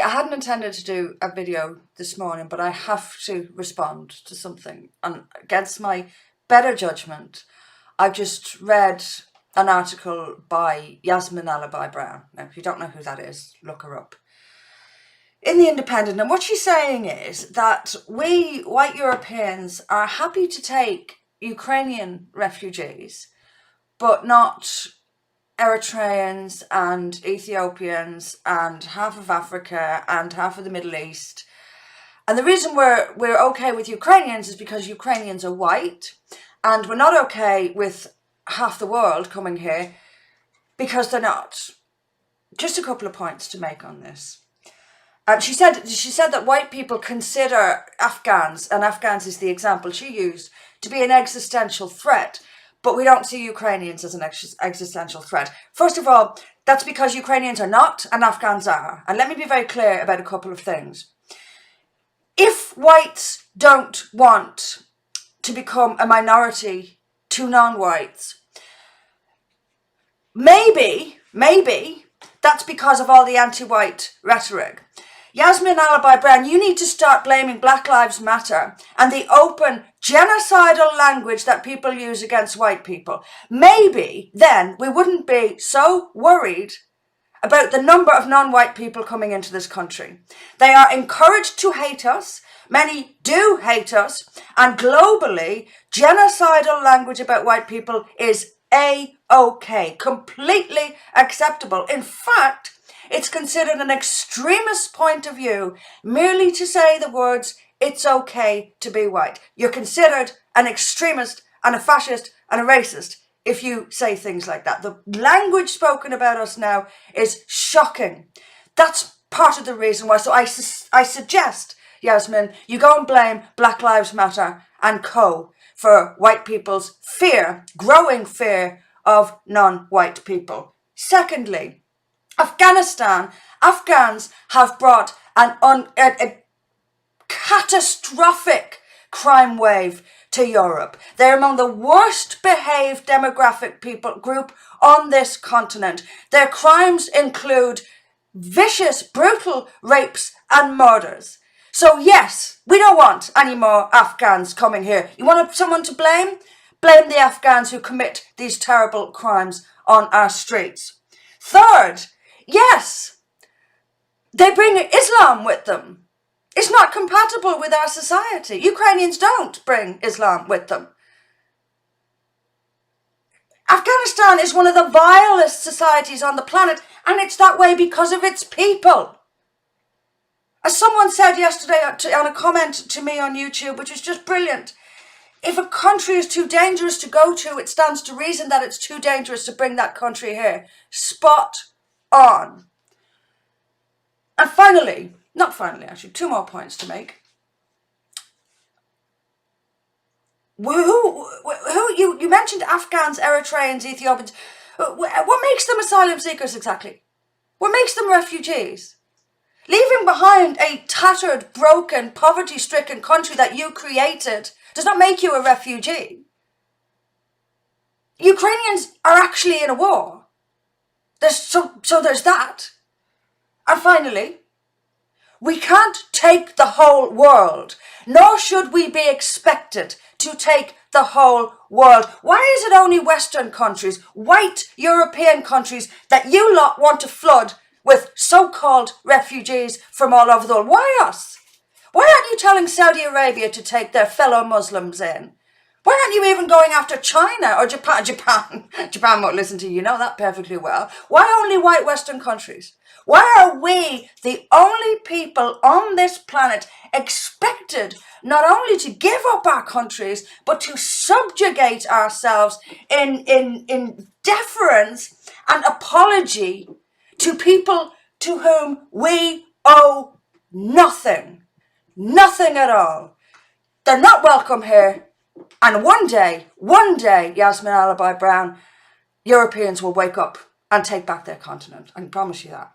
I hadn't intended to do a video this morning, but I have to respond to something. And against my better judgment, I've just read an article by Yasmin Alibhai-Brown. Now, if you don't know who that is, look her up. In The Independent, and what she's saying is that we white Europeans are happy to take Ukrainian refugees, but not Eritreans and Ethiopians and half of Africa and half of the Middle East. And the reason we're okay with Ukrainians is because Ukrainians are white, and we're not okay with half the world coming here because they're not. Just a couple of points to make on this. She said that white people consider Afghans, and Afghans is the example she used, to be an existential threat. But we don't see Ukrainians as an existential threat. First of all, that's because Ukrainians are not and Afghans are. And let me be very clear about a couple of things. If whites don't want to become a minority to non-whites, maybe that's because of all the anti-white rhetoric. Yasmin Alibhai-Brown, you need to start blaming Black Lives Matter and the open genocidal language that people use against white people. Maybe then we wouldn't be so worried about the number of non-white people coming into this country. They are encouraged to hate us. Many do hate us. And globally, genocidal language about white people is A-OK, completely acceptable. In fact, it's considered an extremist point of view merely to say the words, it's okay to be white. You're considered an extremist and a fascist and a racist if you say things like that. The language spoken about us now is shocking. That's part of the reason why. So I suggest, Yasmin, you go and blame Black Lives Matter and co. for white people's fear, growing fear of non-white people. Secondly, Afghanistan, Afghans have brought a catastrophic crime wave to Europe. They're among the worst behaved demographic group on this continent. Their crimes include vicious, brutal rapes and murders. So yes, we don't want any more Afghans coming here. You want someone to blame? Blame the Afghans who commit these terrible crimes on our streets. Third, yes, they bring Islam with them. It's not compatible with our society. Ukrainians don't bring Islam with them. Afghanistan is one of the vilest societies on the planet, and it's that way because of its people. As someone said yesterday on a comment to me on YouTube, which was just brilliant, if a country is too dangerous to go to, it stands to reason that it's too dangerous to bring that country here. Spot on. And finally, not finally actually, two more points to make. You mentioned Afghans, Eritreans, Ethiopians. What makes them asylum seekers exactly? What makes them refugees? Leaving behind a tattered, broken, poverty-stricken country that you created does not make you a refugee. Ukrainians are actually in a war. So there's that. And finally, we can't take the whole world, nor should we be expected to take the whole world. Why is it only Western countries, white European countries, that you lot want to flood with so-called refugees from all over the world? Why us? Why aren't you telling Saudi Arabia to take their fellow Muslims in? Why aren't you even going after China or Japan? Japan won't listen to you, you know that perfectly well. Why only white Western countries? Why are we the only people on this planet expected not only to give up our countries, but to subjugate ourselves in deference and apology to people to whom we owe nothing? Nothing at all. They're not welcome here. And one day, Yasmin Alibhai-Brown, Europeans will wake up and take back their continent. I can promise you that.